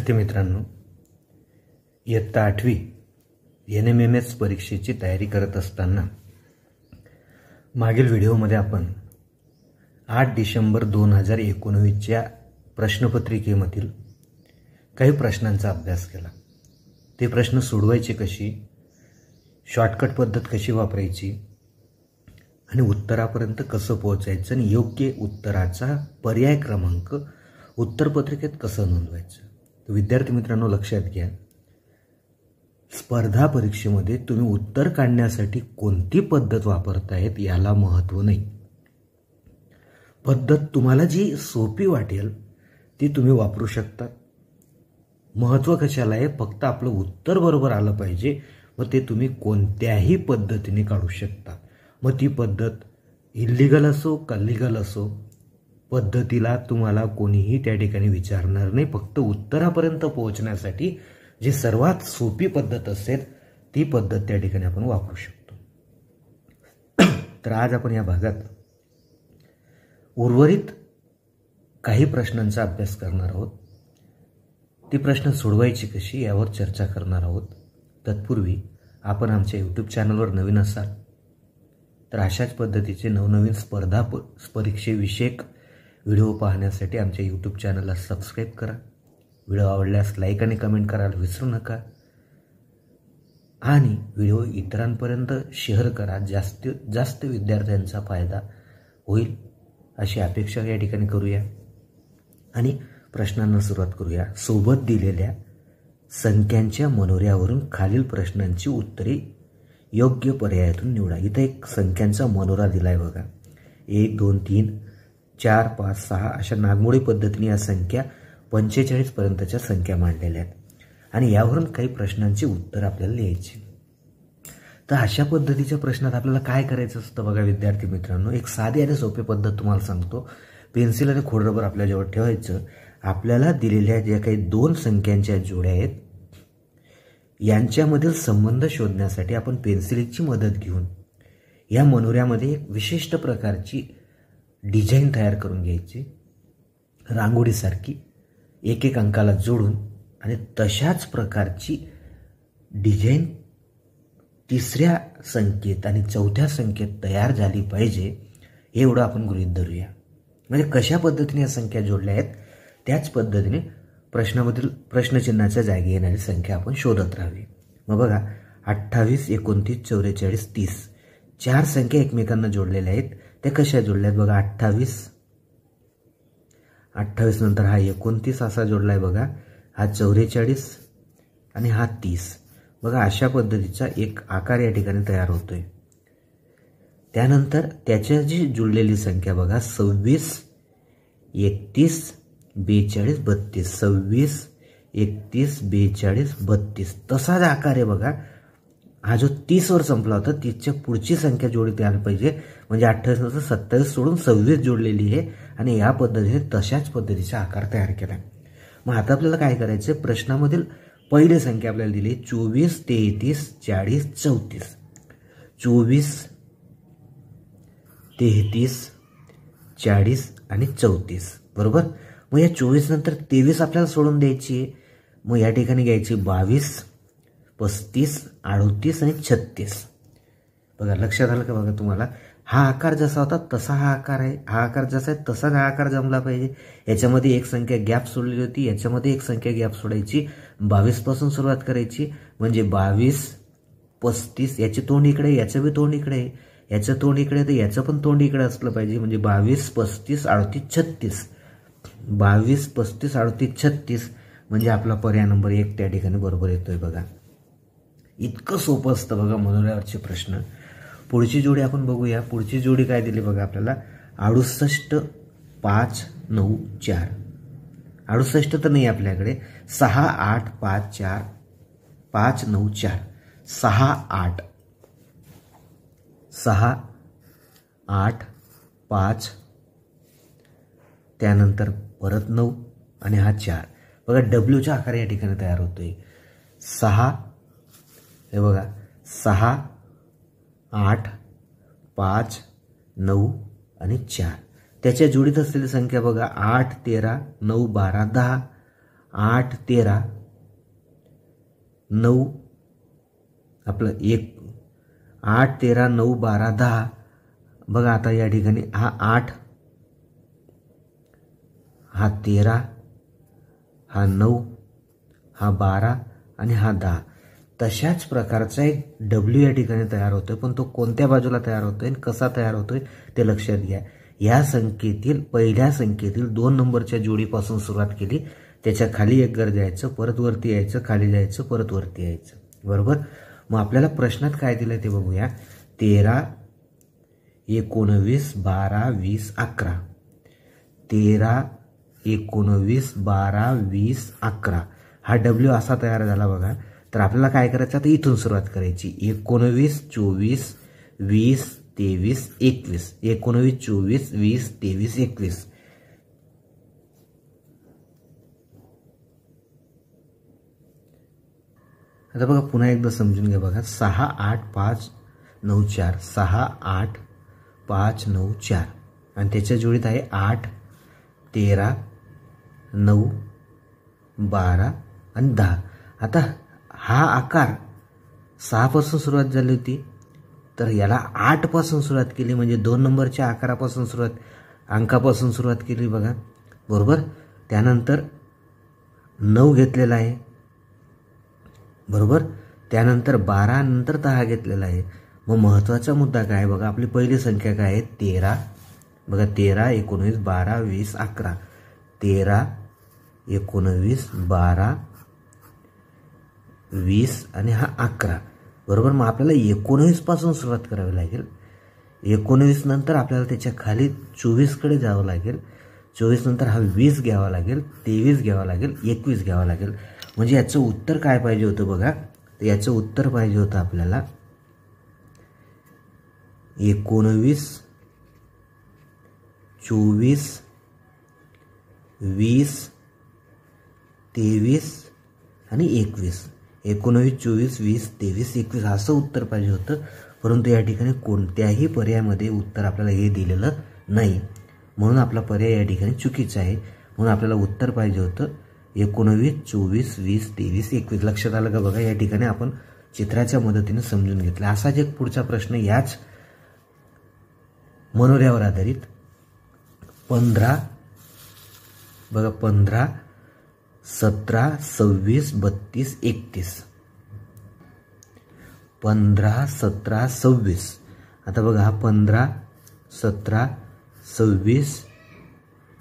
विद्यार्थी मित्रांनो, इयत्ता 8वी NMMS परीक्षेची तयारी करत असताना मागील व्हिडिओमध्ये आपण 8 डिसेंबर 2019च्या प्रश्नपत्रिकेमधील काही प्रश्नांचा अभ्यास केला। ते प्रश्न सोडवायचे कशी, शॉर्टकट पद्धत कशी वापरायची आणि उत्तरापर्यंत कसं पोहोचायचं आणि योग्य उत्तराचा पर्याय क्रमांक उत्तरपत्रिकेत कसं नोंदवायचं। तर विद्यार्थी मित्रांनो, लक्षात घ्या, स्पर्धा परीक्षेमध्ये तुम्ही उत्तर काढण्यासाठी कोणती पद्धत वापरतायत याला महत्त्व नाही। पद्धत तुम्हाला जी सोपी वाटेल ती तुम्ही वापरू शकता। महत्त्व कशाला आहे, फक्त आपलं उत्तर बरोबर आलं पाहिजे व ते तुम्ही कोणत्याही पद्धतीने काढू शकता। मग ती पद्धत इल्लीगल असो का लीगल असो, पद्धतीला तुम्हाला कोणीही त्या ठिकाणी विचारणार नाही। फक्त उत्तरापर्यंत पोहोचण्यासाठी जी सर्वात सोपी पद्धत असेल ती पद्धत त्या ठिकाणी आपण वापरू शकतो। तर आज आपण या भागात उर्वरित काही प्रश्नांचा अभ्यास करणार आहोत। ती प्रश्न सोडवायची कशी यावर चर्चा करणार आहोत। तत्पूर्वी आपण आमच्या YouTube चॅनलवर नवीन असाल तर अशाच पद्धतीचे नवनवीन स्पर्धा परीक्षेविषयक व्हिडिओ पाहण्यासाठी आमच्या YouTube चॅनलला सबस्क्राइब करा। व्हिडिओ आवडल्यास लाईक आणि कमेंट करायला विसरू नका आणि व्हिडिओ इतरांपर्यंत शेअर करा। जास्तीत जास्त विद्यार्थ्यांचा फायदा होईल अशी अपेक्षा या ठिकाणी करूया आणि प्रश्नांना सुरुवात करूया। सोबत दिलेल्या संख्यांच्या मनोऱ्यावरून खालील प्रश्नांची उत्तरे योग्य पर्यायातून निवडा। इथे एक संख्यांचा मनोरा दिलाय बघा। 1 2 3 4 5 6 अशा नागमोडी पद्धतीने या संख्या 45 पर्यंतच्या संख्या मांडलेल्या आहेत आणि यावरून काही प्रश्नांची उत्तर आपल्याला लिहायची। तर अशा पद्धतीच्या प्रश्नात आपल्याला काय करायचं असतं बघा विद्यार्थी मित्रांनो, एक साधी आणि सोपी पद्धत तुम्हाला सांगतो। पेन्सिल आणि खोडरबर आपल्या जवळ ठेवायचं। आपल्याला दिलेल्या ज्या काही दोन संख्यांच्या जोड्या आहेत यांच्यामधील संबंध शोधण्यासाठी आपण पेन्सिलची मदत घेऊन या मनोऱ्यामध्ये एक विशिष्ट प्रकारची डिझाईन तयार करून घ्यायची, रांगोळीसारखी एक एक अंकाला जोडून, आणि तशाच प्रकारची डिझाईन तिसऱ्या संख्येत आणि चौथ्या संख्येत तयार झाली पाहिजे एवढं आपण गृहीत धरूया। म्हणजे कशा पद्धतीने या संख्या जोडल्या आहेत त्याच पद्धतीने प्रश्नामधील प्रश्नचिन्हाच्या जागी येणारी संख्या आपण शोधत राहावी। मग बघा 28 29 44 30 चार संख्या एकमेकांना जोडलेल्या आहेत। त्या कशा जोडल्या आहेत बघा, 28 नंतर हा 29 असा जोडलाय बघा, हा 44 आणि हा 30। बघा अशा पद्धतीचा एक आकार या ठिकाणी तयार होतोय। त्यानंतर त्याच्या जी जुळलेली संख्या बघा 26 31 42 32 26 31 42 32 तसाच आकार आहे बघा। हा जो 30 वर संपला होता 30च्या पुढची संख्या जोडीत यायला पाहिजे, म्हणजे 28 नंतर 27 सोडून 26 जोडलेली आहे आणि या पद्धतीने तशाच पद्धतीचा आकार तयार केला। मग आता आपल्याला काय करायचं, प्रश्नामधील पहिली संख्या आपल्याला दिली 24 33 40 34 24 33 40 आणि 34 बरोबर। मग या 24 नंतर 23 आपल्याला सोडून द्यायची आहे। मग या ठिकाणी घ्यायची 22 35 38 आणि 36। बघा लक्षात आलं का बघा तुम्हाला, हा आकार जसा होता तसा हा आकार आहे, हा आकार जसा आहे तसाच हा आकार जमला पाहिजे। याच्यामध्ये एक संख्या गॅप सोडलेली होती, याच्यामध्ये एक संख्या गॅप सोडायची, 22 पासून सुरुवात करायची, म्हणजे 22 35 याचे तोंड इकडे, याचं बी तोंड इकडे, याचं तोंड इकडे, तर याचं पण तोंड इकडे असलं पाहिजे, म्हणजे 22 35 38 36 22 35 38 36 म्हणजे आपला पर्याय नंबर 1 त्या ठिकाणी बरोबर येतोय बघा। इतकं सोपं असतं बघा मनोऱ्यावरचे प्रश्न। पुढची जोडी आपण बघूया। पुढची जोडी काय दिली बघा आपल्याला, 68 5 9 4 68 तर नाही आपल्याकडे, 6 8 5 4 5 9 4 6 8 6 8 5 त्यानंतर परत 9 आणि हा 4। बघा डब्ल्यूचा आकार या ठिकाणी तयार होतोय। 6 हे बघा 6 8 5 9 आणि 4 त्याच्या जोडीत असलेली संख्या बघा 8 13 9 12 10 8 13 9 आपलं 8 13 9 12 10. बघा आता या ठिकाणी हा 8, हा 13, हा 9, हा 12 आणि हा 10. तशाच प्रकारचा एक डब्ल्यू या ठिकाणी तयार होतोय, पण तो कोणत्या बाजूला तयार होतोय आणि कसा तयार होतोय ते लक्षात घ्या. या संख्येतील पहिल्या संख्येतील 2 नंबरच्या जोडीपासून सुरुवात केली, त्याच्या खाली एक घर द्यायचं, परत वरती यायचं, खाली जायचं, परत वरती यायचं. बरोबर. मग आपल्याला प्रश्नात काय दिलं ते बघूया. 13 19 12 20 11. 13 19 12 20 11 हा डब्ल्यू असा तयार झाला बघा. तर आपल्याला काय करायचं, आता इथून सुरुवात करायची. 19 24 20 23 21. 19 24 20 23 21. आता बघा पुन्हा एकदा समजून घ्या बघा. 6 8 5 9 4. 6 8 5 9 4 आणि त्याच्या जोडीत आहे 8 13 9 12 आणि 10. आता हा आकार 6 पासून सुरुवात झाली होती, तर याला 8 पासून सुरुवात केली, म्हणजे 2 नंबरच्या आकारापासून अंकापासून सुरुवात केली बघा. बरोबर. त्यानंतर 9 घेतलेला आहे. बरोबर. त्यानंतर 12 नंतर 10 घेतलेला आहे. मग महत्त्वाचा मुद्दा काय बघा, आपली पहिली संख्या काय आहे 13. बघा 13 19 12 20 11. 13 19 12 20 आणि हा 11. बरोबर. मग आपल्याला 19 पासून सुरुवात करावी लागेल. 19 नंतर आपल्याला त्याच्या खाली 24 कडे जावं लागेल. 24 नंतर हा 20 घ्यावा लागेल, 23 घ्यावा लागेल, 21 घ्यावा लागेल. म्हणजे याचं उत्तर काय पाहिजे होतं बघा. तर याचं उत्तर पाहिजे होतं आपल्याला 19 24 20 23 आणि 21. 19 24 20 23 21 असं उत्तर पाहिजे होतं. परंतु या ठिकाणी कोणत्याही पर्यायामध्ये उत्तर आपल्याला हे दिलेलं नाही, म्हणून आपला पर्याय या ठिकाणी चुकीचा आहे. म्हणून आपल्याला उत्तर पाहिजे होतं 19 24 20 23 21. लक्षात आलं का बघा. या ठिकाणी आपण चित्राच्या मदतीने समजून घेतलं. असाच एक पुढचा प्रश्न याच मनोऱ्यावर आधारित 15 बघा 15 17 26 32 31. 15 17 26. आता बघा हा 15 17 26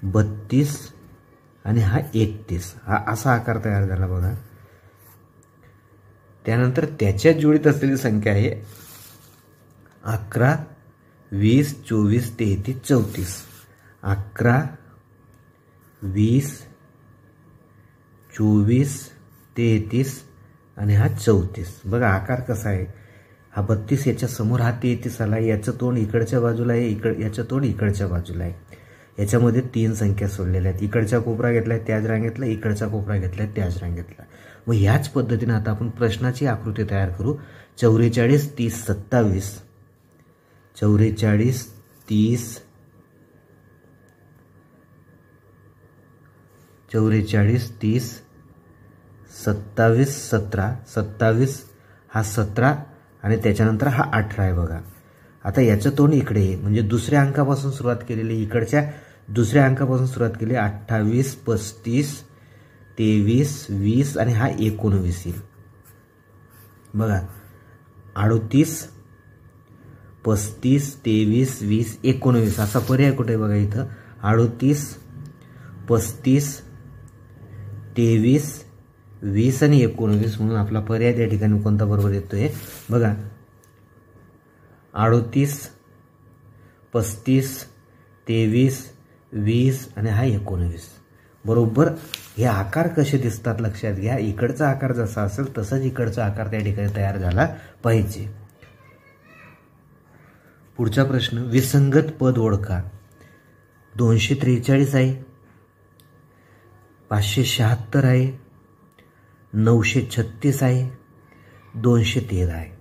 32 आणि हा 31. हा असा आकार तयार झाला बघा. त्यानंतर त्याच्या जोडीत असलेली संख्या आहे 11 20 24 33 34. 11 20 24 33 आणि हा 34. बघा आकार कसा आहे. हा 32 याच्या समोर, हा 33 आला. याचं तोंड इकडच्या बाजूला आहे, याचं तोंड इकडच्या बाजूला आहे. याच्यामध्ये 3 संख्या सोडलेल्या आहेत. इकडचा कोपरा घेतलाय त्याच रांगेतला, इकडचा कोपरा घेतलाय त्याच रांगेतला. मग ह्याच पद्धतीने आता आपण प्रश्नाची आकृती तयार करू. 44 30 27. 44 30 44 30 27 17. 27 हा 17 आणि त्याच्यानंतर हा 18 आहे बघा. आता याचं तोंड इकडे आहे, म्हणजे दुसऱ्या अंकापासून सुरुवात केलेली, इकडच्या दुसऱ्या अंकापासून सुरुवात केली. 28 35 23 20 आणि हा 19 येईल बघा. 38 35 23 20 19 असा पर्याय कुठे आहे बघा इथं. 38 35 23 20 आणि 19 म्हणून आपला पर्याय त्या ठिकाणी कोणता बरोबर येतोय बघा. 38 35 23 20 आणि हा 19. बरोबर. हे आकार कसे दिसतात लक्षात घ्या. इकडचा आकार जसा असेल तसाच इकडचा आकार त्या ठिकाणी तयार झाला पाहिजे. पुढचा प्रश्न, विसंगत पद ओळखा. 243 आहे, 576 आहे, 936 आहे, 213 आहे.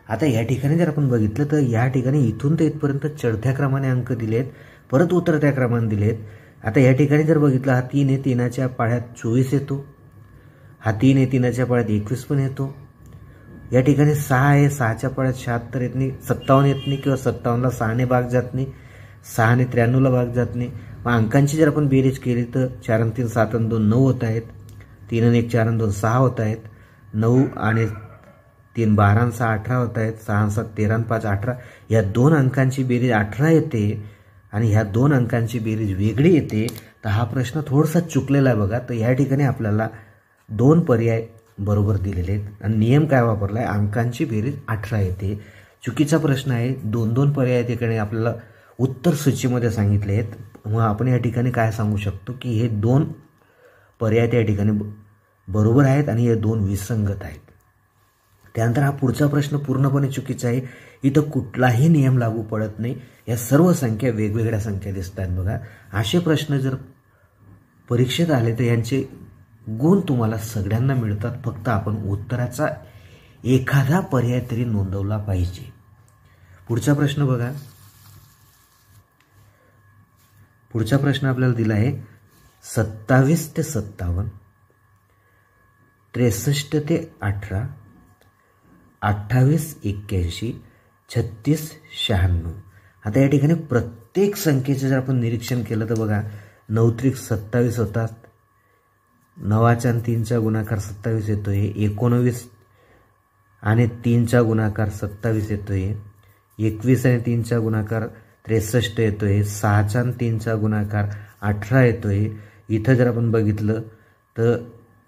आता या ठिकाणी जर आपण बघितलं तर या ठिकाणी इथून ते इथपर्यंत चढत्या क्रमाने अंक दिलेत, परत उतरत्या क्रमाने दिलेत. आता या ठिकाणी जर बघितलं, हा 3 आहे, 3च्या पाढ्यात 24 येतो. हा 3 आहे, 3च्या पाढ्यात 21 पण येतो. या ठिकाणी 6 आहे, 6च्या पाढ्यात 76 येत नाही, 57 येत नाही, किंवा 57ला 6ने भाग जात नाही, 6ने 93ला भाग जात नाही. मग अंकांची जर आपण बेरीज केली तर 4 आणि 3 7 आणि 2 9 होत आहेत. 3 आणि 1 4 आणि 2 6 होत आहेत. 9 आणि 3 12 आणि 6 18 होत आहेत. 6 आणि 7 13 आणि 5 18. या 2 अंकांची बेरीज 18 येते आणि ह्या 2 अंकांची बेरीज वेगळी येते. तर हा प्रश्न थोडासा चुकलेला आहे बघा. तर या ठिकाणी आपल्याला 2 पर्याय बरोबर दिलेले आहेत आणि नियम काय वापरला आहे, अंकांची बेरीज 18 येते. चुकीचा प्रश्न आहे. 2 पर्याय या ठिकाणी आपल्याला उत्तर सूचीमध्ये सांगितले आहेत. मग आपण या ठिकाणी काय सांगू शकतो की हे 2 पर्याय त्या ठिकाणी बरोबर आहेत आणि हे 2 विसंगत आहेत. त्यानंतर हा पुढचा प्रश्न पूर्णपणे चुकीचा आहे. इथं कुठलाही नियम लागू पडत नाही. या सर्व संख्या वेगवेगळ्या संख्या दिसतात बघा. असे प्रश्न जर परीक्षेत आले तर यांचे गुण तुम्हाला सगळ्यांना मिळतात. फक्त आपण उत्तराचा एखादा पर्याय तरी नोंदवला पाहिजे. पुढचा प्रश्न बघा. पुढचा प्रश्न आपल्याला दिला आहे 27 ते 57, 63 ते 18, 28 81, 36 96. आता या ठिकाणी प्रत्येक संख्येचे जर आपण निरीक्षण केलं तर बघा, 9 त्रिक 27 होतात. 9च्या आणि 3चा गुणाकार 27 येतोय. 19 आणि 3चा गुणाकार 27 येतोय. 21 आणि 3चा गुणाकार 63 येतोय. 6चा आणि 3चा गुणाकार 18 येतोय. इथं जर आपण बघितलं तर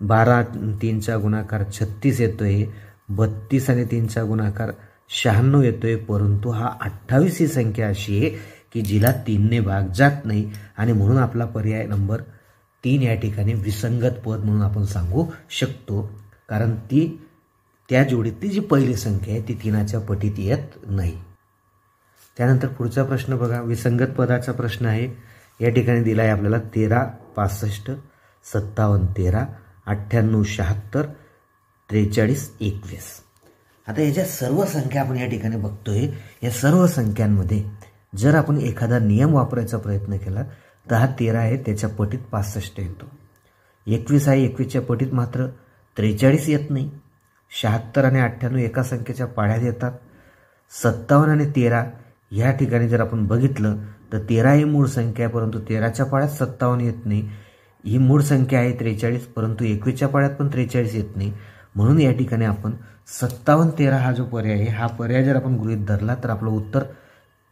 12 आणि 3चा गुणाकार 36 येतोय. 32 आणि 3चा गुणाकार 96 येतोय. परंतु हा 28 ही संख्या अशी आहे की जिला 3ने भाग जात नाही आणि म्हणून आपला पर्याय नंबर 3 या ठिकाणी विसंगत पद म्हणून आपण सांगू शकतो. कारण ती त्या जोडीतली जी पहिली संख्या आहे ती 3च्या पटीत येत नाही. त्यानंतर पुढचा प्रश्न बघा. विसंगत पदाचा प्रश्न आहे. या ठिकाणी दिला आहे आपल्याला 13 65, 57 13, 98 76, 43 21. आता याच्या सर्व संख्या आपण या ठिकाणी बघतोय. या सर्व संख्यांमध्ये जर आपण एखादा नियम वापरायचा प्रयत्न केला तर हा 13 आहे, त्याच्या पटीत 65 येतो. 21 आहे, 21च्या पटीत मात्र 43 येत नाही. 76 आणि 98 एका संख्येच्या पाढ्यात येतात. 57 आणि 13 या ठिकाणी जर आपण बघितलं तर 13 ही मूळ संख्या आहे, परंतु 13च्या पाढ्यात 57 येत नाही. ही मूळ संख्या आहे 43, परंतु 21च्या पाढ्यात पण 43 येत नाही. म्हणून या ठिकाणी आपण 57 13 हा जो पर्याय आहे, हा पर्याय जर आपण गृहीत धरला तर आपलं उत्तर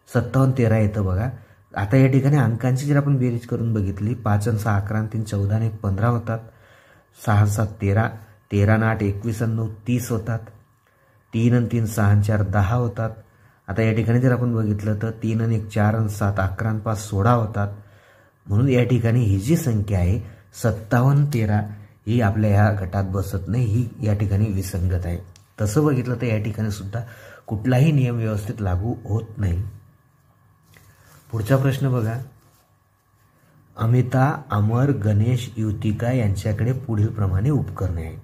57 13 येतं बघा. आता या ठिकाणी अंकांची जर आपण बेरीज करून बघितली, 5 आणि 6 11 आणि 3 14 आणि 1 15 होतात. 6 आणि 7 13, 13 आणि 8 21 आणि 9 30 होतात. 3 आणि 3 6 आणि 4 10 होतात. आता या ठिकाणी जर आपण बघितलं तर 3 आणि 1 4 आणि 7 11 आणि 5 16 होतात. म्हणून या ठिकाणी ही जी संख्या आहे 57 13 ही आपल्या ह्या गटात बसत नाही, ही या ठिकाणी विसंगत आहे. तसं बघितलं तर या ठिकाणी सुद्धा कुठलाही नियम व्यवस्थित लागू होत नाही. पुढचा प्रश्न बघा. अमिता, अमर, गणेश, युतिका यांच्याकडे पुढील प्रमाणे उपकरणे आहेत.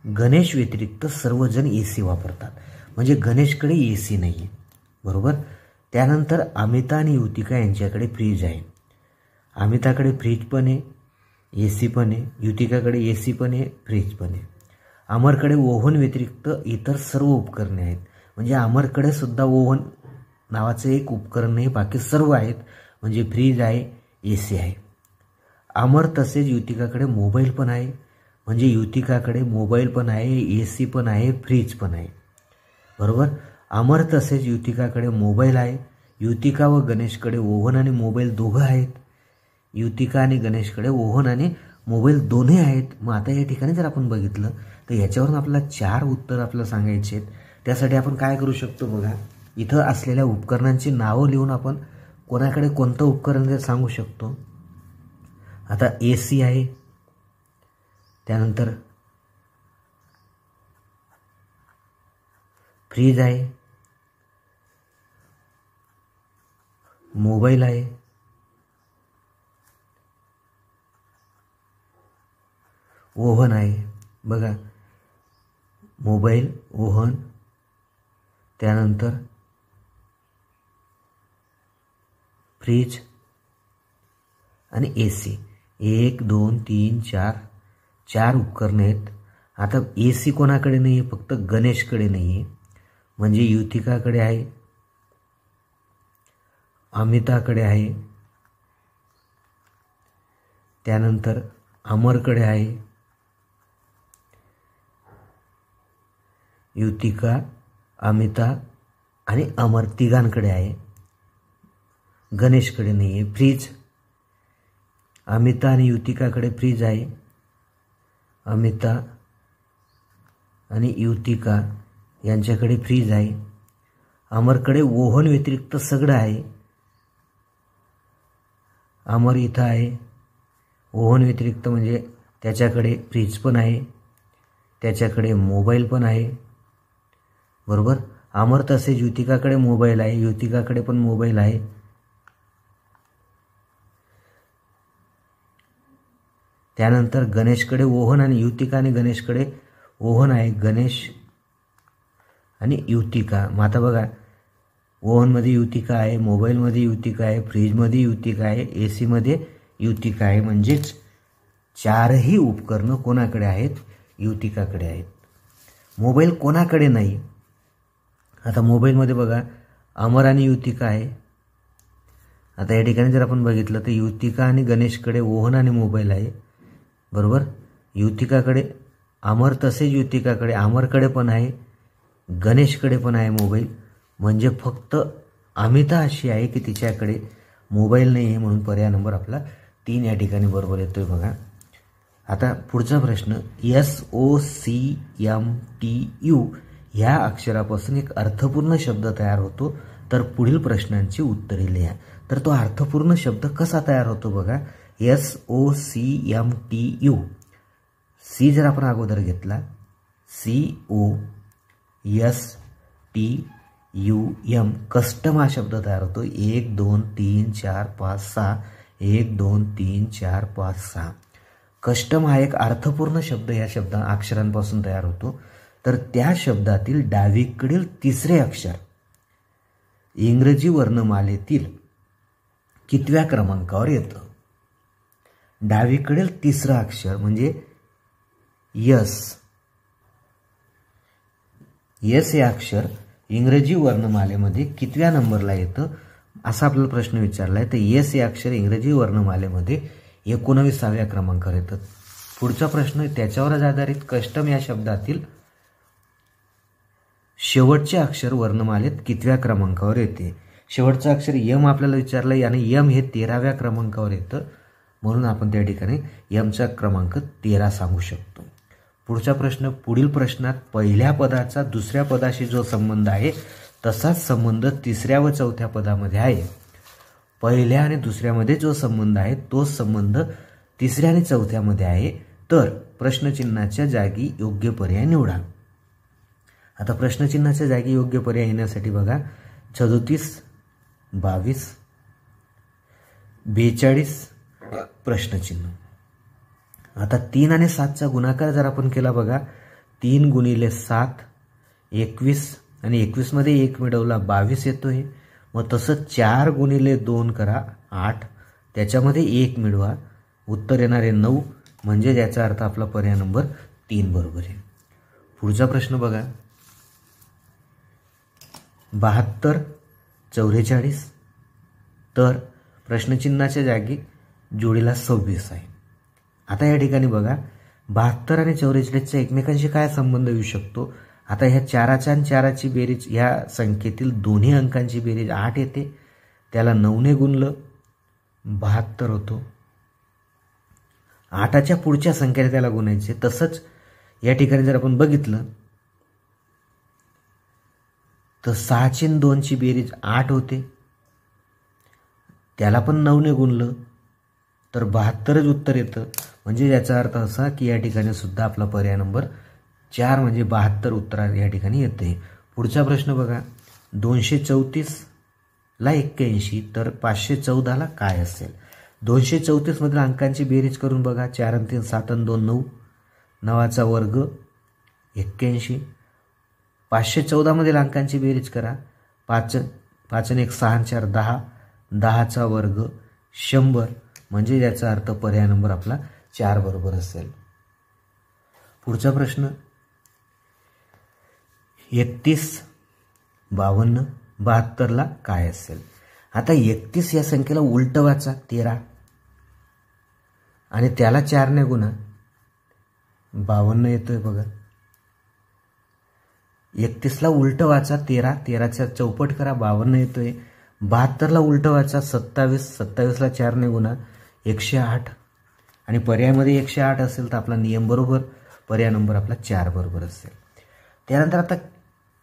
गणेश व्यतिरिक्त सर्वजण AC वापरतात, म्हणजे गणेशकडे AC नाही आहे, बरोबर. त्यानंतर अमिता आणि युतिका यांच्याकडे फ्रीज आहे. अमिताकडे फ्रीज पण आहे, AC पण आहे. युतिकाकडे AC पण आहे, फ्रीज पण आहे. अमरकडे ओव्हन व्यतिरिक्त इतर सर्व उपकरणे आहेत, म्हणजे अमरकडे सुद्धा ओव्हन नावाचं एक उपकरण नाही, बाकी सर्व आहेत, म्हणजे फ्रीज आहे, AC आहे. अमर तसेच युतिकाकडे मोबाईल पण आहे, म्हणजे युतिकाकडे मोबाईल पण आहे, AC पण आहे, फ्रीज पण आहे, बरोबर. अमर तसेच युतिकाकडे मोबाईल आहे. युतिका व गणेशकडे ओव्हन आणि मोबाईल दोघं आहेत. युतिका आणि गणेशकडे ओव्हन आणि मोबाईल दोन्ही आहेत. मग आता या ठिकाणी जर आपण बघितलं तर याच्यावरून आपल्याला 4 उत्तर आपल्याला सांगायचे आहेत. त्यासाठी आपण काय करू शकतो बघा, इथं असलेल्या उपकरणांची नावं लिहून आपण कोणाकडे कोणतं उपकरण ते सांगू शकतो. आता AC आहे, त्यानंतर फ्रीज आहे, मोबाईल आहे, ओव्हन आहे. बघा, मोबाईल, ओव्हन, त्यानंतर फ्रीज आणि AC. 1 2 3 4 4 उपकरणं आहेत. आता AC कोणाकडे नाही आहे, फक्त गणेशकडे नाही आहे, म्हणजे युतिकाकडे आहे, अमिताकडे आहे, त्यानंतर अमरकडे आहे, युतिका, अमिता आणि अमर तिघांकडे आहे, गणेशकडे नाही आहे. फ्रीज, अमिता आणि युतिकाकडे फ्रीज आहे, अमिता आणि युतिका यांच्याकडे फ्रीज आहे. अमरकडे ओव्हन व्यतिरिक्त सगळं आहे, अमर इथं आहे. ओव्हन व्यतिरिक्त म्हणजे त्याच्याकडे फ्रीज पण आहे, त्याच्याकडे मोबाईल पण आहे, बरोबर. अमर तसेच युतिकाकडे मोबाईल आहे, युतिकाकडे पण मोबाईल आहे. त्यानंतर गणेशकडे ओव्हन आणि युतिका आणि गणेशकडे ओव्हन आहे, गणेश आणि युतिका. मग आता बघा, ओव्हनमध्ये युतिका आहे, मोबाईलमध्ये युतिका आहे, फ्रीजमध्ये युतिका आहे, AC मध्ये युतिका आहे. म्हणजेच चारही उपकरणं कोणाकडे आहेत, युतिकाकडे आहेत. मोबाईल कोणाकडे नाही. आता मोबाईलमध्ये बघा, अमर आणि युतिका आहे. आता या ठिकाणी जर आपण बघितलं तर युतिका आणि गणेशकडे ओव्हन आणि मोबाईल आहे, बरोबर. युतिकाकडे अमर तसेच युतिकाकडे अमरकडे पण आहे, गणेशकडे पण आहे मोबाईल. म्हणजे फक्त अमिता अशी आहे की तिच्याकडे मोबाईल नाही आहे, म्हणून पर्याय नंबर आपला 3 या ठिकाणी बरोबर येतोय बघा. आता पुढचा प्रश्न, SOCMTU ह्या अक्षरापासून एक अर्थपूर्ण शब्द तयार होतो, तर पुढील प्रश्नांची उत्तरे लिहा. तर तो अर्थपूर्ण शब्द कसा तयार होतो बघा. SOCMTU, सी जर आपण अगोदर घेतला, COSTUM, कस्टम हा शब्द तयार होतो. 1 2 3 4 5 6, 1 2 3 4 5 6. कस्टम हा एक अर्थपूर्ण शब्द या अक्षरांपासून तयार होतो. तर त्या शब्दातील डावीकडील तिसरे अक्षर इंग्रजी वर्णमालेतील कितव्या क्रमांकावर येतं. डावीकडील तिसरं अक्षर म्हणजे यस हे अक्षर इंग्रजी वर्णमालेमध्ये कितव्या नंबरला येतं असा आपल्याला प्रश्न विचारला आहे. तर यस हे अक्षर इंग्रजी वर्णमालेमध्ये 19व्या क्रमांकावर येतं. पुढचा प्रश्न त्याच्यावरच आधारित, कस्टम या शब्दातील शेवटचे अक्षर वर्णमालेत कितव्या क्रमांकावर येते. शेवटचं अक्षर यम आपल्याला विचारलंय आणि यम हे 13व्या क्रमांकावर येतं, म्हणून आपण त्या ठिकाणी यमचा क्रमांक 13 सांगू शकतो. पुढचा प्रश्न, पुढील प्रश्नात पहिल्या पदाचा दुसऱ्या पदाशी जो संबंध आहे तसाच संबंध तिसऱ्या व चौथ्या पदामध्ये आहे. पहिल्या आणि दुसऱ्यामध्ये जो संबंध आहे तोच संबंध तिसऱ्या आणि चौथ्यामध्ये आहे. तर प्रश्नचिन्हाच्या जागी योग्य पर्याय निवडा. आता प्रश्नचिन्हाच्या जागी योग्य पर्याय येण्यासाठी बघा, 37 22 42 प्रश्नचिन्ह. आता 3 आणि 7चा गुणाकार जर आपण केला बघा, 3 गुणिले 7 21 आणि 21 मध्ये 1 मिळवला 22 येतोय. मग तसं 4 गुणिले 2 करा 8, त्याच्यामध्ये 1 मिळवा, उत्तर येणार आहे 9. म्हणजे याचा अर्थ आपला पर्याय नंबर 3 बरोबर आहे. पुढचा प्रश्न बघा, 72 44. तर प्रश्नचिन्हाच्या जागी जोडीला 26 आहे. आता या ठिकाणी बघा, 72 आणि 44चा एकमेकांशी काय संबंध येऊ शकतो. आता ह्या 4च्या आणि 4ची बेरीज, ह्या संख्येतील दोन्ही अंकांची बेरीज 8 येते, त्याला 9ने गुणलं 72 होतो. 8च्या पुढच्या संख्येने त्याला गुणायचे. तसंच या ठिकाणी जर आपण बघितलं तर 6ची आणि 2ची बेरीज 8 होते, त्याला पण 9ने गुणलं तर 72च उत्तर येतं. म्हणजे याचा अर्थ असा की या ठिकाणी सुद्धा आपला पर्याय नंबर 4 म्हणजे 72 उत्तर या ठिकाणी येते. पुढचा प्रश्न बघा, 234ला 81, तर 514ला काय असेल. 234 मधील अंकांची बेरीज करून बघा, 4 आणि 3 7 आणि 2 9, 9चा वर्ग 81. 514 मधील अंकांची बेरीज करा, 5 आणि 1 6 आणि 4 10, 10चा वर्ग 100 म्हणजे याचा अर्थ पर्याय नंबर आपला 4 बरोबर असेल. पुढचा प्रश्न 31, 52, 72ला काय असेल. आता 31 या संख्येला उलट वाचा 13 आणि त्याला 4 ने गुणा 52 येतोय बघा. 31ला उलट वाचा 13, 13चा चौपट करा 52 येतोय. 72ला उलट वाचा 27, 27ला 4 ने गुणा 108 आणि पर्यायामध्ये 108 असेल तर आपला नियम बरोबर, पर्याय नंबर आपला 4 बरोबर असेल. त्यानंतर आता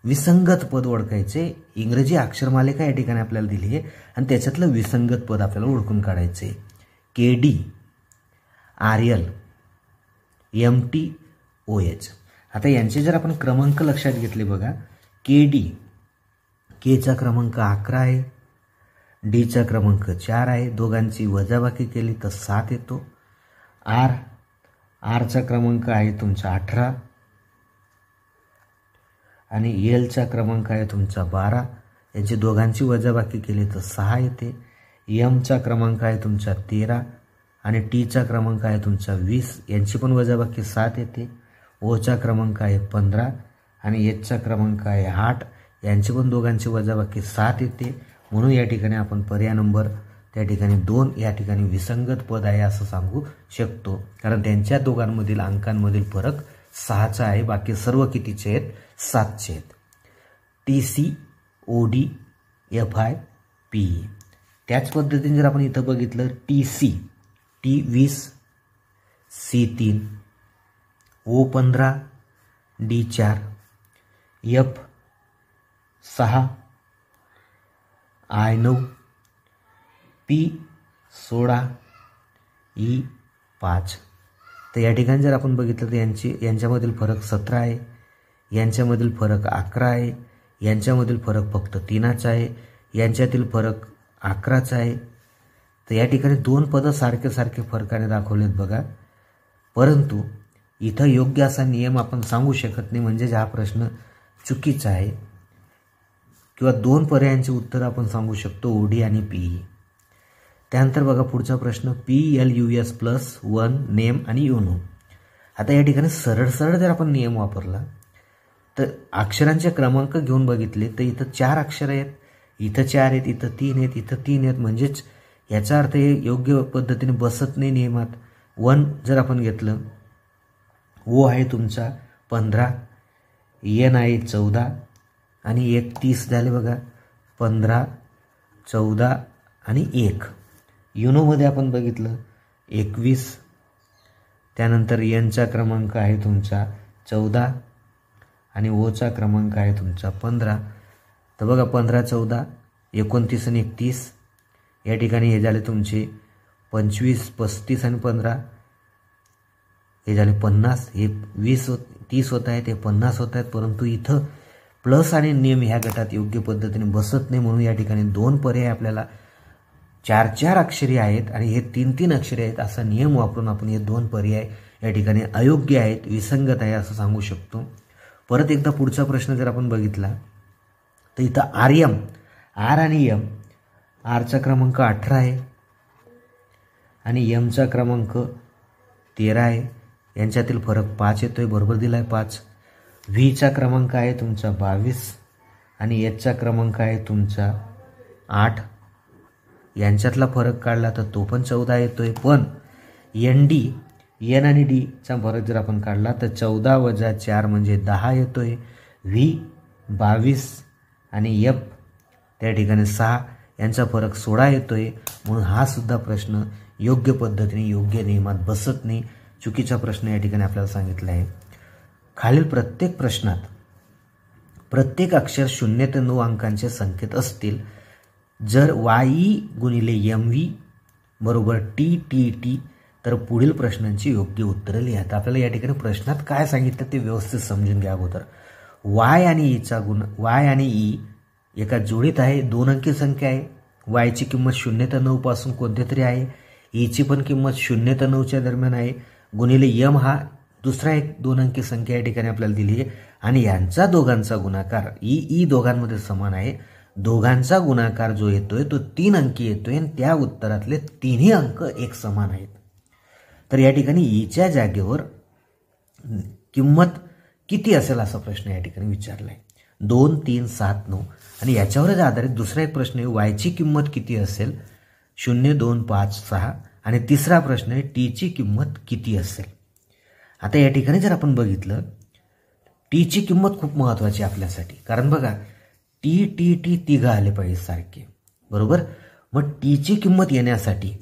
विसंगत पद ओळखायचे. इंग्रजी अक्षरमालिका या ठिकाणी आपल्याला दिली आहे आणि त्याच्यातलं विसंगत पद आपल्याला ओळखून काढायचे. KD, RL, MT, OH. आता यांचे जर आपण क्रमांक लक्षात घेतले बघा. KD, Kचा क्रमांक 11 आहे, Dचा क्रमांक 4 आहे, दोघांची वजाबाकी केली तर 7 येतो. Rचा क्रमांक आहे तुमचा 18 आणि Lचा क्रमांक आहे तुमचा 12, यांची दोघांची वजाबाकी केली तर 6 येते. Mचा क्रमांक आहे तुमचा 13 आणि Tचा क्रमांक आहे तुमचा 20, यांची पण वजाबाकी 7 येते. Oचा क्रमांक आहे 15 आणि Hचा क्रमांक आहे 8, यांची पण दोघांची वजाबाकी 7 येते. म्हणून या ठिकाणी आपण पर्याय नंबर त्या ठिकाणी 2 या ठिकाणी विसंगत पद आहे असं सांगू शकतो, कारण त्यांच्या दोघांमधील अंकांमधील फरक 6चा आहे. बाकी सर्व कितीचे आहेत? 7चे आहेत. TC, OD, FI, PE. त्याच पद्धतीने जर आपण इथं बघितलं TC, T20, C3, O15, D4, F6, I9, P16, E5. तर या ठिकाणी जर आपण बघितलं तर यांच्यामधील फरक 17 आहे, यांच्यामधील फरक 11 आहे, यांच्यामधील फरक फक्त 3चा आहे, यांच्यातील फरक 11चा आहे. तर या ठिकाणी 2 पदं सारखे सारखे फरकाने दाखवलेत बघा. परंतु इथं योग्य असा नियम आपण सांगू शकत नाही, म्हणजे हा प्रश्न चुकीचा आहे. किंवा 2 पर्यायांचे उत्तर आपण सांगू शकतो OD आणि PE. त्यानंतर बघा पुढचा प्रश्न PLUS+1 नेम आणि युनो. आता या ठिकाणी सरळ सरळ जर आपण नियम वापरला तर अक्षरांचे क्रमांक घेऊन बघितले तर इथं 4 अक्षर आहेत, इथं 4 आहेत, इथं 3 आहेत, इथं 3 आहेत, म्हणजेच याचा अर्थ हे योग्य पद्धतीने बसत नाही नियमात. 1 जर आपण घेतलं, O आहे तुमचा 15, N आहे 14 आणि 1 30 झाले बघा. 15, 14 आणि 1. युनोमध्ये आपण बघितलं 21, त्यानंतर Nचा क्रमांक आहे तुमचा 14 आणि Oचा क्रमांक आहे तुमचा 15. तर बघा 15, 14, 29 आणि 31 या ठिकाणी हे झाले तुमचे 25, 35 आणि 15 हे झाले 50. हे 20 30 होत आहेत, हे 50 होत आहेत. परंतु इथं प्लस आणि नेम ह्या गटात योग्य पद्धतीने बसत नाही, म्हणून या ठिकाणी 2 पर्याय आपल्याला 4-4 अक्षरी आहेत आणि हे 3-3 अक्षरे आहेत असा नियम वापरून आपण हे 2 पर्याय या ठिकाणी अयोग्य आहेत, विसंगत आहे असं सांगू शकतो. परत एकदा पुढचा प्रश्न जर आपण बघितला तर इथं RM, R आणि M, Rचा क्रमांक 18 आहे आणि Mचा क्रमांक 13 आहे, यांच्यातील फरक 5 येतोय, बरोबर दिला आहे 5. Vचा क्रमांक आहे तुमचा 22 आणि Hचा क्रमांक आहे तुमचा 8, यांच्यातला फरक काढला तर तो पण 14 येतोय. पण N आणि Dचा फरक जर आपण काढला तर 14 वजा 4 म्हणजे 10 येतोय. V 22 आणि F त्या ठिकाणी 6, यांचा फरक 16 येतोय. म्हणून हा सुद्धा प्रश्न योग्य पद्धतीने योग्य नियमात बसत नाही, चुकीचा प्रश्न या ठिकाणी आपल्याला सांगितला आहे. खालील प्रत्येक प्रश्नात प्रत्येक अक्षर 0 ते 9 अंकांचे संकेत असतील जर YE गुणिले MV बरोबर TTT तर पुढील प्रश्नांची योग्य उत्तरे लिहा. तर आपल्याला या ठिकाणी प्रश्नात काय सांगितलं ते व्यवस्थित समजून घ्या अगोदर. Y आणि E एका जोडीत आहे, 2 अंकी संख्या आहे. Y ची किंमत 0 ते 9 पासून कोणते तरी आहे, E ची पण किंमत 0 ते 9च्या दरम्यान आहे, गुणिले M हा दुसरा एक 2 अंकी संख्या या ठिकाणी आपल्याला दिली आहे आणि यांचा दोघांचा गुणाकार E दोघांमध्ये समान आहे, दोघांचा गुणाकार जो येतोय तो 3 अंकी येतोय आणि त्या उत्तरातले तिन्ही अंक एक समान आहेत. तर या ठिकाणी ईच्या जागेवर किंमत किती असेल असा प्रश्न या ठिकाणी विचारलाय. 2, 3, 7, 9 आणि याच्यावरच आधारित दुसरा एक प्रश्न आहे वायची किंमत किती असेल 0, 2, 5, 6 आणि तिसरा प्रश्न आहे टीची किंमत किती असेल. आता या ठिकाणी जर आपण बघितलं टीची किंमत खूप महत्त्वाची आपल्यासाठी, कारण बघा टी टी टी तिघं आले पाहिजे सारखे, बरोबर. मग टीची किंमत येण्यासाठी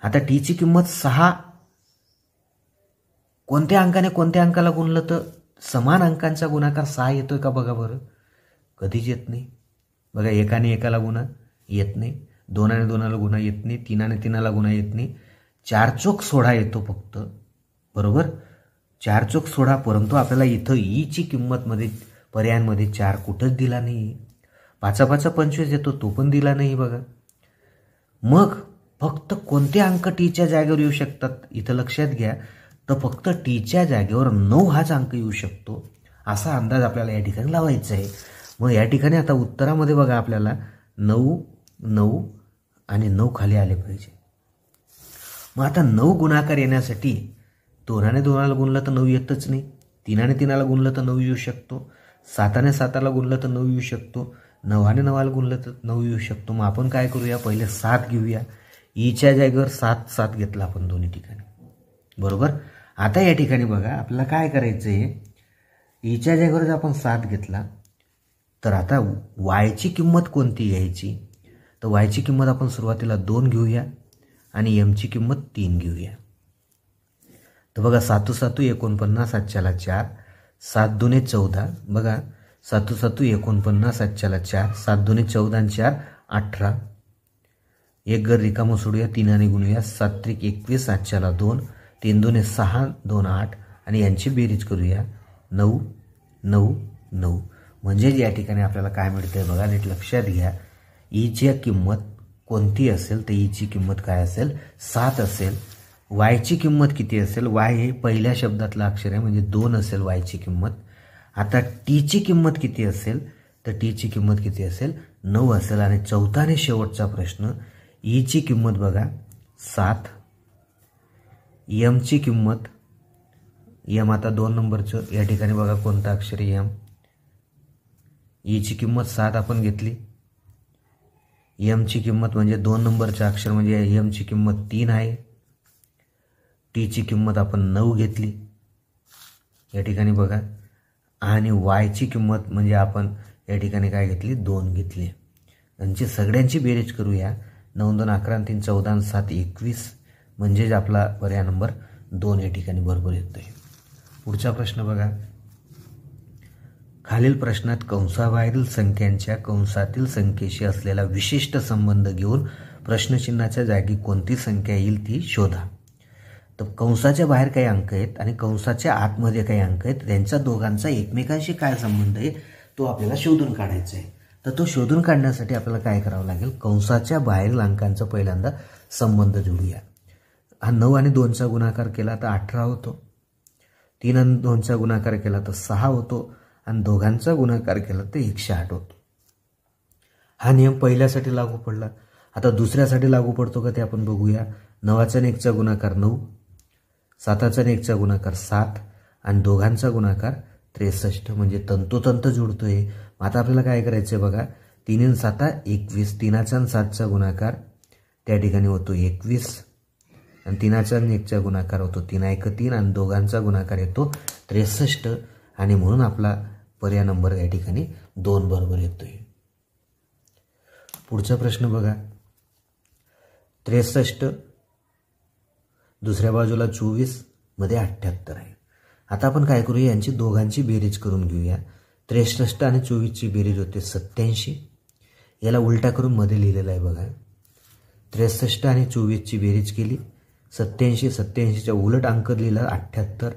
आता टीची किंमत 6 कोणत्या अंकाने कोणत्या अंकाला गुणलं तर समान अंकांचा गुणाकार 6 येतोय का बघा बरं, कधीच येत नाही. बघा एकाने एकाला गुणा येत नाही, 2ने 2ला गुणा येत नाही, 3ने 3ला गुणा येत नाही, 4 चोक 16 येतो फक्त, बरोबर. 4 चोक 16, परंतु आपल्याला इथं ईची किंमतमध्ये पर्यायांमध्ये 4 कुठंच दिला नाही. 5 5 25 येतो तो पण दिला नाही बघा. मग फक्त कोणते अंक टीच्या जागेवर येऊ शकतात इथं लक्षात घ्या, तर फक्त टीच्या जागेवर 9 हाच अंक येऊ शकतो असा अंदाज आपल्याला या ठिकाणी लावायचा आहे. मग या ठिकाणी आता उत्तरामध्ये बघा आपल्याला 9 9 आणि 9 खाली आले पाहिजे. मग आता 9 गुणाकार येण्यासाठी 2ने 2ला गुणलं तर 9 येतच नाही, 3ने 3ला गुणलं तर 9 येऊ शकतो, 7ने 7ला गुणलं तर 9 येऊ शकतो, 9ने 9ला गुणलं तर 9 येऊ शकतो. मग आपण काय करूया, पहिले 7 घेऊया. ईच्या जागेवर 7 7 घेतला आपण दोन्ही ठिकाणी, बरोबर. आता या ठिकाणी बघा आपल्याला काय करायचं आहे, ईच्या जागेवर जर आपण 7 घेतला तर आता वायची किंमत कोणती घ्यायची, तर वायची किंमत आपण सुरुवातीला 2 घेऊया आणि एमची किंमत 3 घेऊया. तर बघा 7 7 49 7च्याला 4, 7 2 14, बघा 7 7 49 7च्याला 4, 7 2 14 आणि 4 18, एक घर रिकामं सोडूया, 3ने गुणूया, 7 त्रिक 21 7च्याला 2, 3 2 6 2 8 आणि यांची बेरीज करूया 9 9 9. म्हणजे या ठिकाणी आपल्याला काय मिळतंय बघा, नीट लक्षात घ्या. ईची किंमत कोणती असेल तर ईची किंमत काय असेल 7 असेल. वायची किंमत किती असेल, वाय हे पहिल्या शब्दातलं अक्षर आहे म्हणजे 2 असेल वायची किंमत. आता टीची किंमत किती असेल तर टीची किंमत किती असेल 9 असेल. आणि चौथा आणि शेवटचा प्रश्न, ईची किंमत बघा 7, एमची किंमत, एम आता 2 नंबरचं या ठिकाणी बघा कोणता अक्षर आहे एम, ईची किंमत 7 आपण घेतली, एमची किंमत म्हणजे 2 नंबरचं अक्षर म्हणजे एमची किंमत 3 आहे, टीची किंमत आपण 9 घेतली या ठिकाणी बघा, आणि वायची किंमत म्हणजे आपण या ठिकाणी काय घेतली 2 घेतली. यांची सगळ्यांची बेरीज करूया, 9 2 11 3 14 7 21 म्हणजेच आपला पर्याय नंबर 2 या ठिकाणी बरोबर येतोय. पुढचा प्रश्न बघा, खालील प्रश्नात कंसाबाहेरील संख्यांच्या कंसातील संख्येशी असलेला विशिष्ट संबंध घेऊन प्रश्नचिन्हाच्या जागी कोणती संख्या येईल ती शोधा. तर कंसाच्या बाहेर काही अंक आहेत आणि कंसाच्या आतमध्ये काही अंक आहेत, त्यांच्या दोघांचा एकमेकांशी काय संबंध आहे तो आपल्याला शोधून काढायचा आहे. तर तो शोधून काढण्यासाठी आपल्याला काय करावं लागेल, कंसाच्या बाहेरील अंकांचा पहिल्यांदा संबंध जोडूया. हा 9 आणि 2चा गुणाकार केला तर 18 होतो, 3 आणि 2चा गुणाकार केला तर 6 होतो आणि दोघांचा गुणाकार केला तर 108 होतो. हा नियम पहिल्यासाठी लागू पडला. आता दुसऱ्यासाठी लागू पडतो का ते आपण बघूया. 9चा आणि 1चा गुणाकार 9, 7चा आणि 1चा गुणाकार 7 आणि दोघांचा गुणाकार 63 म्हणजे तंतोतंत जुळतोय. आता आपल्याला काय करायचं आहे बघा, 3 आणि 7 21, 3चा आणि 7चा गुणाकार त्या ठिकाणी होतो 21 आणि 3चा आणि 1चा गुणाकार होतो 3 1 3 आणि दोघांचा गुणाकार येतो 63 आणि म्हणून आपला पर्याय नंबर या ठिकाणी 2 बरोबर येतोय. पुढचा प्रश्न बघा, 63 दुसऱ्या बाजूला 24 मध्ये 78 आहे. आता आपण काय करूया, यांची दोघांची बेरीज करून घेऊया. 63 आणि 24ची बेरीज होते 87, याला उलटा करून मध्ये लिहिलेला आहे बघा. 63 आणि 24ची बेरीज केली 87, 87च्या उलट अंक लिहिला 78.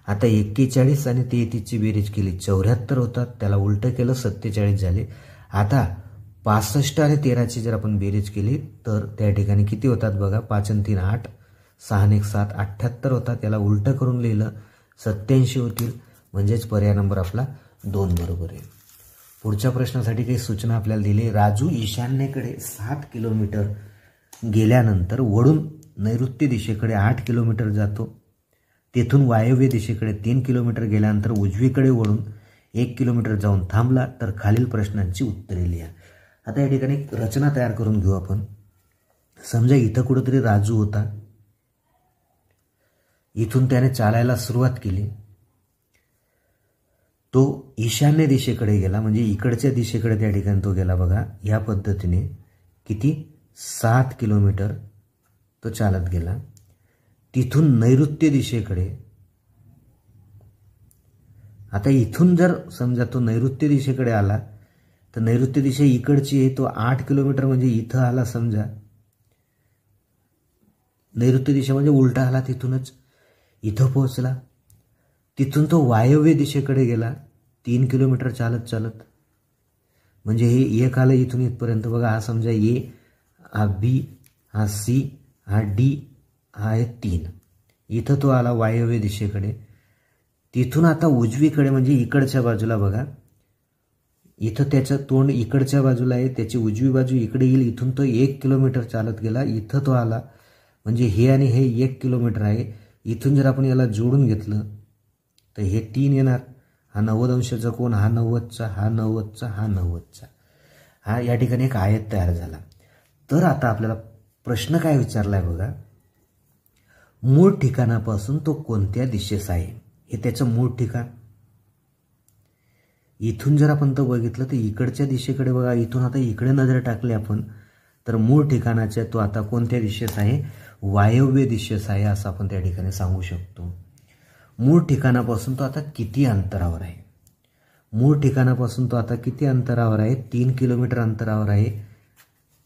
आता 41 आणि 33ची बेरीज केली 74 होतात, त्याला उलट केलं 47 झाले. आता 65 आणि 13ची जर आपण बेरीज केली तर त्या ठिकाणी किती होतात बघा, 5 आणि 3 8, 6 आणि 1 7, 78 होतात, त्याला उलट करून लिहिलं 87 होतील म्हणजेच पर्याय नंबर आपला 2 बरोबर आहे. पुढच्या प्रश्नासाठी काही सूचना आपल्याला दिली. राजू ईशान्येकडे 7 किलोमीटर गेल्यानंतर वळून नैऋत्य दिशेकडे 8 किलोमीटर जातो. तेथून वायव्य दिशेकडे 3 किलोमीटर गेल्यानंतर उजवीकडे वळून 1 किलोमीटर जाऊन थांबला तर खालील प्रश्नांची उत्तरे लिहा. आता या ठिकाणी रचना तयार करून घेऊ आपण. समजा इथं कुठेतरी राजू होता. इथून त्याने चालायला सुरुवात केली. तो ईशान्य दिशेकडे गेला, म्हणजे इकडच्या दिशेकडे त्या ठिकाणी तो गेला. बघा या पद्धतीने किती 7 किलोमीटर तो चालत गेला. तिथून नैऋत्य दिशेकडे, आता इथून जर समजा तो नैऋत्य दिशेकडे आला तर नैऋत्य दिशा इकडची आहे. तो 8 किलोमीटर म्हणजे इथं आला. समजा नैऋत्य दिशा म्हणजे उलटा आला, तिथूनच इथं पोहोचला. तिथून तो वायव्य दिशेकडे गेला 3 किलोमीटर चालत चालत, म्हणजे हे एक आलं इथून इथपर्यंत. बघा हा समजा ए, हा बी, हा सी, हा डी, हा आहे 3. इथं तो आला वायव्य दिशेकडे. तिथून आता उजवीकडे म्हणजे इकडच्या बाजूला बघा, इथं त्याचं तोंड इकडच्या बाजूला आहे, त्याची उजवी बाजू इकडे येईल. इथून तो 1 किलोमीटर चालत गेला. इथं तो आला, म्हणजे हे आणि हे 1 किलोमीटर आहे. इथून जर आपण याला जोडून घेतलं तर हे 3 येणार. हा 90 अंशाचा कोण, हा 90चा, हा 90चा, हा 90चा. हा या ठिकाणी एक आयत तयार झाला. तर आता आपल्याला प्रश्न काय विचारलाय बघा, मूळ ठिकाणापासून तो कोणत्या दिशेस आहे, हे त्याचं मूळ ठिकाण. इथून जर आपण तो बघितलं तर इकडच्या दिशेकडे बघा. इथून आता इकडे नजर टाकली आपण तर मूळ ठिकाणाच्या तो आता कोणत्या दिशेस आहे, वायव्य दिशेस आहे असं आपण त्या ठिकाणी सांगू शकतो. मूळ ठिकाणापासून तो आता किती अंतरावर आहे, मूळ ठिकाणापासून तो आता किती अंतरावर आहे, 3 किलोमीटर अंतरावर आहे.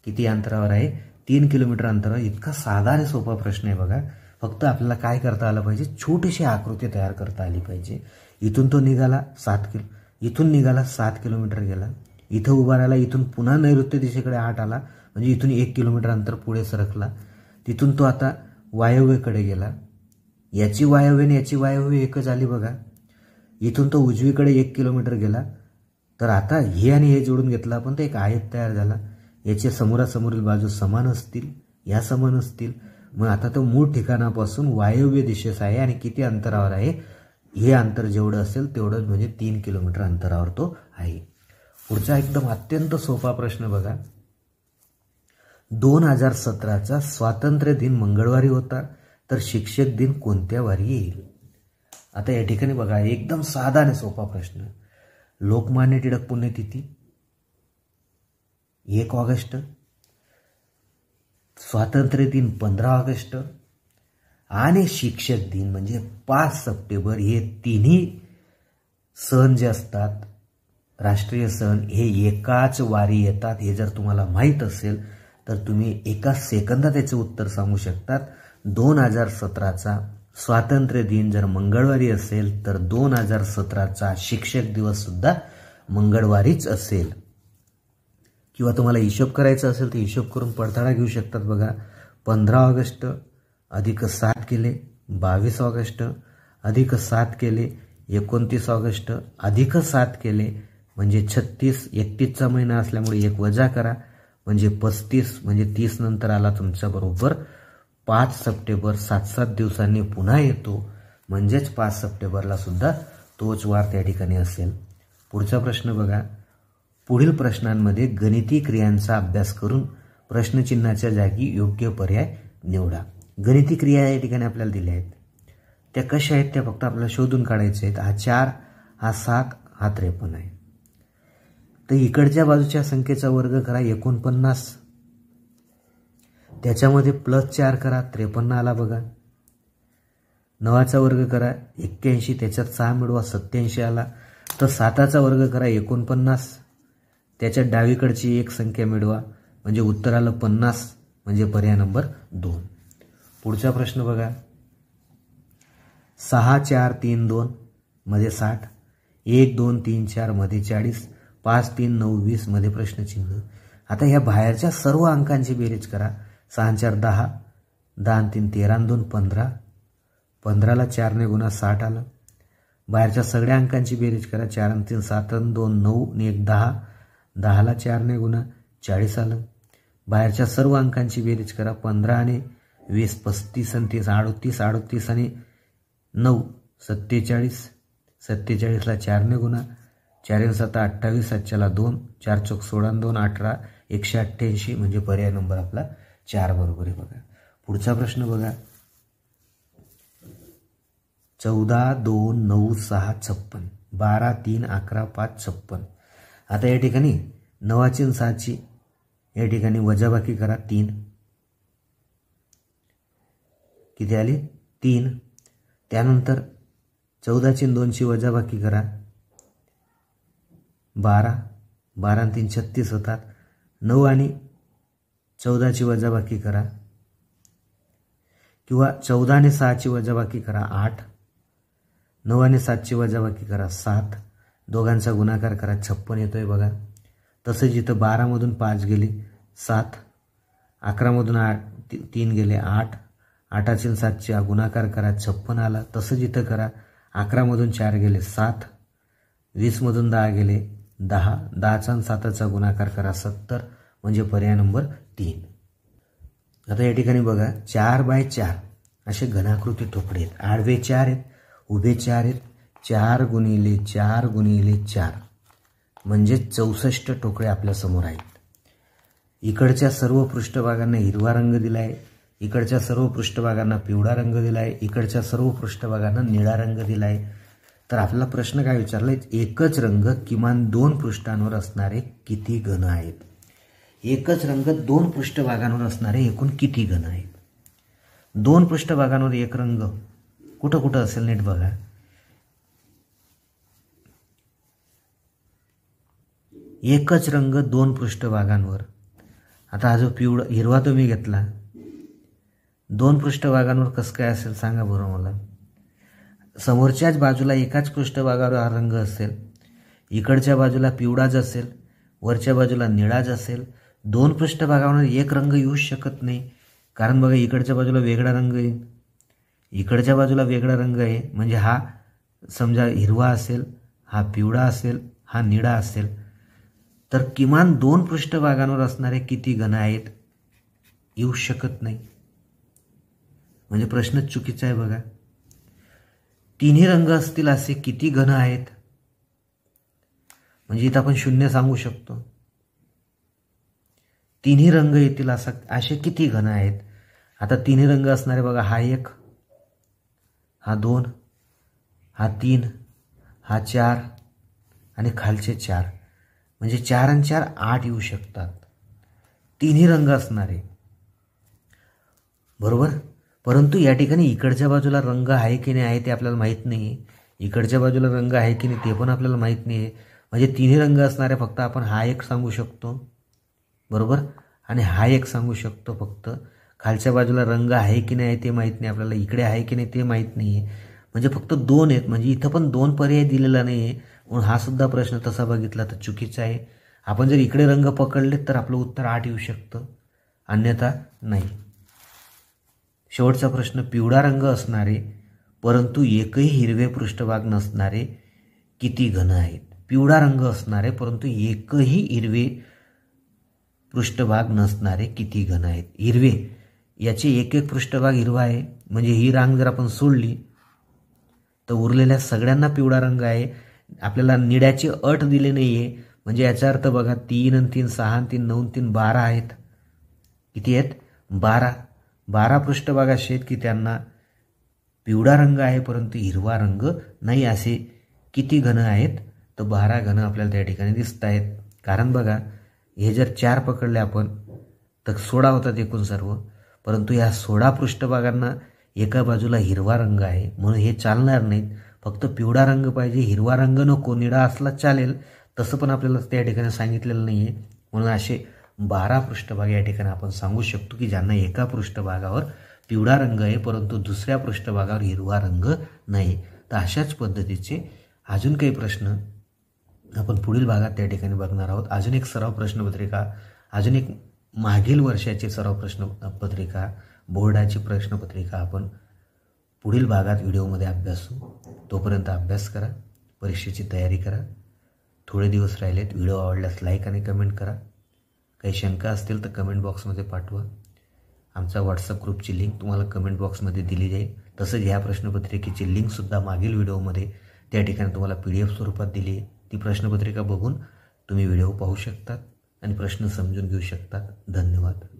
किती अंतरावर आहे, 3 किलोमीटर अंतरावर. इतका साधा आणि सोपा प्रश्न आहे बघा. फक्त आपल्याला काय करता आलं पाहिजे, छोटीशी आकृती तयार करता आली पाहिजे. इथून तो निघाला 7 किलोमीटर गेला. इथं उभा राहिला. इथून पुन्हा नैऋत्य दिशेकडे 8 आला, म्हणजे इथून 1 किलोमीटर अंतर पुढे सरकला. तिथून तो आता वायव्येकडे गेला. याची वायव्य आणि याची वायव्य एकच आली बघा. इथून तो उजवीकडे 1 किलोमीटर गेला. तर आता हे आणि हे जोडून घेतलं आपण तर एक आयत तयार झाला. याच्या समोरासमोरील बाजू समान असतील, या समान असतील. मग आता तो मूळ ठिकाणापासून वायव्य दिशेस आहे आणि किती अंतरावर आहे, हे अंतर जेवढं असेल तेवढंच, म्हणजे 3 किलोमीटर अंतरावर तो आहे. पुढचा एकदम अत्यंत सोपा प्रश्न बघा. 2017चा स्वातंत्र्य दिन मंगळवारी होता, तर शिक्षक दिन कोणत्या वारी येईल. आता या ठिकाणी बघा एकदम साधा आणि सोपा प्रश्न. लोकमान्य टिळक पुण्यतिथी 1 ऑगस्ट, स्वातंत्र्य दिन 15 ऑगस्ट आणि शिक्षक दिन म्हणजे 5 सप्टेंबर, हे तिन्ही सण जे असतात राष्ट्रीय सण हे एकाच वारी येतात. हे जर तुम्हाला माहीत असेल तर तुम्ही एका सेकंदात त्याचे उत्तर सांगू शकतात. 2017चा स्वातंत्र्य दिन जर मंगळवारी असेल तर 2017चा शिक्षक दिवस सुद्धा मंगळवारीच असेल. किंवा तुम्हाला हिशोब करायचा असेल तर हिशोब करून पडताळा घेऊ शकतात बघा. 15 ऑगस्ट अधिक 7 केले 22 ऑगस्ट, अधिक 7 केले 29 ऑगस्ट, अधिक 7 केले म्हणजे 36. 31चा महिना असल्यामुळे 1 वजा करा म्हणजे 35, म्हणजे 30 नंतर आला तुमच्या बरोबर 5 सप्टेंबर. 7-7 दिवसांनी पुन्हा येतो, म्हणजेच 5 सप्टेंबरला सुद्धा तोच वार त्या ठिकाणी असेल. पुढचा प्रश्न बघा. पुढील प्रश्नांमध्ये गणिती क्रियांचा अभ्यास करून प्रश्नचिन्हाच्या जागी योग्य पर्याय निवडा. गणिती क्रिया या ठिकाणी आपल्याला दिल्या आहेत. त्या कशा आहेत त्या फक्त आपल्याला शोधून काढायच्या आहेत. हा 4, हा 7, हा 53 आहे. तर इकडच्या बाजूच्या संख्येचा वर्ग करा 49, त्याच्यामध्ये +4 करा 53 आला बघा. 9चा वर्ग करा 81, त्याच्यात 6 मिळवा 87 आला. तर 7चा वर्ग करा 49, त्याच्यात डावीकडची एक संख्या मिळवा म्हणजे उत्तर आलं 50, म्हणजे पर्याय नंबर 2. पुढचा प्रश्न बघा. 6, 4, 3, 2 मध्ये 60, 1, 2, 3, 4 मध्ये 40, 5, 3, 9, 20 मध्ये प्रश्नचिन्ह. आता ह्या बाहेरच्या सर्व अंकांची बेरीज करा. 6, 4, 10, 10, 3, 13, 2, 15, 15ला 4ने गुणा 60 आलं. बाहेरच्या सगळ्या अंकांची बेरीज करा. 4 आणि 3 7 आणि 2 9 आणि 1 10. 10ला 4ने गुणा 40 आलं. बाहेरच्या सर्व अंकांची बेरीज करा. 15 आणि 20 35 आणि 30 38. 38 आणि 9 47. 47ला 4ने गुणा. 4 आणि 7 28. 7ला 2. 4 चौक 16 आणि 2 18. 188 म्हणजे पर्याय नंबर आपला 4 बरोबर आहे. बघा पुढचा प्रश्न बघा. 14 2 9 6 56. 12 3 11 5 56. आता या ठिकाणी 9ची आणि 6ची या ठिकाणी वजाबाकी करा. 3 किती आली 3. त्यानंतर 14ची आणि 2ची वजाबाकी करा. 12. 12 आणि 3 36 होतात. 9 आणि 14ची वजाबाकी करा किंवा 14 आणि 6ची वजाबाकी करा 8. 9 आणि 7ची वजाबाकी करा 7. दोघांचा गुणाकार करा 56 येतोय बघा. तसंच इथं 12मधून 5 गेले 7. 11मधून 3 गेले 8. 8ची 7ची गुणाकार करा 56 आला. तसंच इथं करा. 11मधून 4 गेले 7. 20मधून 10 गेले 10. 10चा आणि 7चा गुणाकार करा 70 म्हणजे पर्याय नंबर 3. आता या ठिकाणी बघा 4/4 असे घनाकृती ठोकळे आहेत. आडवे 4 आहेत, उभे 4 आहेत. 4 गुणिले 4 गुणिले 4 म्हणजे 64 ठोकळे आपल्या समोर आहेत. इकडच्या सर्व पृष्ठभागांना हिरवा रंग दिलाय, इकडच्या सर्व पृष्ठभागांना पिवळा रंग दिलाय, इकडच्या सर्व पृष्ठभागांना निळा रंग दिलाय. तर आपला प्रश्न काय विचारलाय, एकच रंग किमान 2 पृष्ठांवर असणारे किती घन आहेत. एकच रंग 2 पृष्ठभागांवर असणारे एकूण किती घन आहेत. 2 पृष्ठभागांवर एक रंग कुठं कुठं असेल नीट बघा. एकच रंग 2 पृष्ठभागांवर. आता हा जो पिवळा हिरवा तुम्ही घेतला 2 पृष्ठभागांवर कसं काय असेल सांगा बरं मला. समोरच्याच बाजूला एकाच पृष्ठभागावर हा रंग असेल, इकडच्या बाजूला पिवळाच असेल, वरच्या बाजूला निळाच असेल. 2 पृष्ठभागावर एक रंग येऊच शकत नाही, कारण बघा इकडच्या बाजूला वेगळा रंग येईल, इकडच्या बाजूला वेगळा रंग आहे. म्हणजे हा समजा हिरवा असेल, हा पिवळा असेल, हा निळा असेल. तर किमान 2 पृष्ठभागांवर असणारे किती घन आहेत येऊ शकत नाही. म्हणजे प्रश्नच चुकीचा आहे बघा. तिन्ही रंग असतील असे किती घन आहेत. म्हणजे इथं आपण 0 सांगू शकतो. तिन्ही रंग येतील असे किती घन आहेत. आता तिन्ही रंग असणारे बघा, हा 1, हा 2, हा 3, हा 4 आणि खालचे 4. म्हणजे 4 आणि 4 8 येऊ शकतात. तिन्ही रंग असणारे बरोबर. परंतु या ठिकाणी इकडच्या बाजूला रंग आहे की नाही आहे ते आपल्याला माहीत नाही. इकडच्या बाजूला रंग आहे की नाही ते पण आपल्याला माहीत नाही आहे. म्हणजे तिन्ही रंग असणारे फक्त आपण हा 1 सांगू शकतो बरोबर, आणि हा 1 सांगू शकतो फक्त. खालच्या बाजूला रंग आहे की नाही ते माहीत नाही आपल्याला, इकडे आहे की नाही ते माहीत नाही आहे. म्हणजे फक्त 2 आहेत. म्हणजे इथं पण 2 पर्याय दिलेला नाही आहे. म्हणून हा सुद्धा प्रश्न तसा बघितला तर चुकीचा आहे. आपण जर इकडे रंग पकडले तर आपलं उत्तर 8 येऊ शकतं, अन्यथा नाही. शेवटचा प्रश्न, पिवळा रंग असणारे परंतु एकही हिरवे पृष्ठभाग नसणारे किती घन आहेत. पिवळा रंग असणारे परंतु एकही हिरवे पृष्ठभाग नसणारे किती घन आहेत. हिरवे याचे एक एक पृष्ठभाग हिरवा आहे. म्हणजे ही रांग जर आपण सोडली तर उरलेल्या सगळ्यांना पिवळा रंग आहे. आपल्याला निळ्याची अट दिली नाही आहे. म्हणजे याचा अर्थ बघा 3 आणि 3 6 आणि 3 9 आणि 3 12 आहेत. किती आहेत 12 पृष्ठभाग असे आहेत की त्यांना पिवळा रंग आहे परंतु हिरवा रंग नाही. असे किती घन आहेत तर 12 घन आपल्याला त्या ठिकाणी दिसत आहेत. कारण बघा हे जर 4 पकडले आपण तर 16 होतात एकूण सर्व, परंतु या 16 पृष्ठभागांना एका बाजूला हिरवा रंग आहे म्हणून हे चालणार नाहीत. फक्त पिवळा रंग पाहिजे, हिरवा रंग नको, निळा असला चालेल. तसं पण आपल्याला त्या ठिकाणी सांगितलेलं नाही आहे. म्हणून असे 12 पृष्ठभाग या ठिकाणी आपण सांगू शकतो की ज्यांना एका पृष्ठभागावर पिवळा रंग आहे परंतु दुसऱ्या पृष्ठभागावर हिरवा रंग नाही. तर अशाच पद्धतीचे अजून काही प्रश्न आपण पुढील भागात त्या ठिकाणी बघणार आहोत. अजून एक सराव प्रश्नपत्रिका, अजून एक मागील वर्षाची सराव प्रश्नपत्रिका, बोर्डाची प्रश्नपत्रिका आपण पुढील भागात व्हिडिओमध्ये अभ्यासू. तोपर्यंत अभ्यास करा, परीक्षेची तयारी करा. थोडे दिवस राहिलेत. व्हिडिओ आवडल्यास लाईक आणि कमेंट करा. काही शंका असतील तर कमेंट बॉक्समध्ये पाठवा. आमचा व्हॉट्सअप ग्रुपची लिंक तुम्हाला कमेंट बॉक्समध्ये दिली जाईल. तसंच ह्या प्रश्नपत्रिकेची लिंकसुद्धा मागील व्हिडिओमध्ये त्या ठिकाणी तुम्हाला PDF स्वरूपात दिली आहे. ती प्रश्नपत्रिका बघून तुम्ही व्हिडिओ पाहू शकतात आणि प्रश्न समजून घेऊ शकतात. धन्यवाद.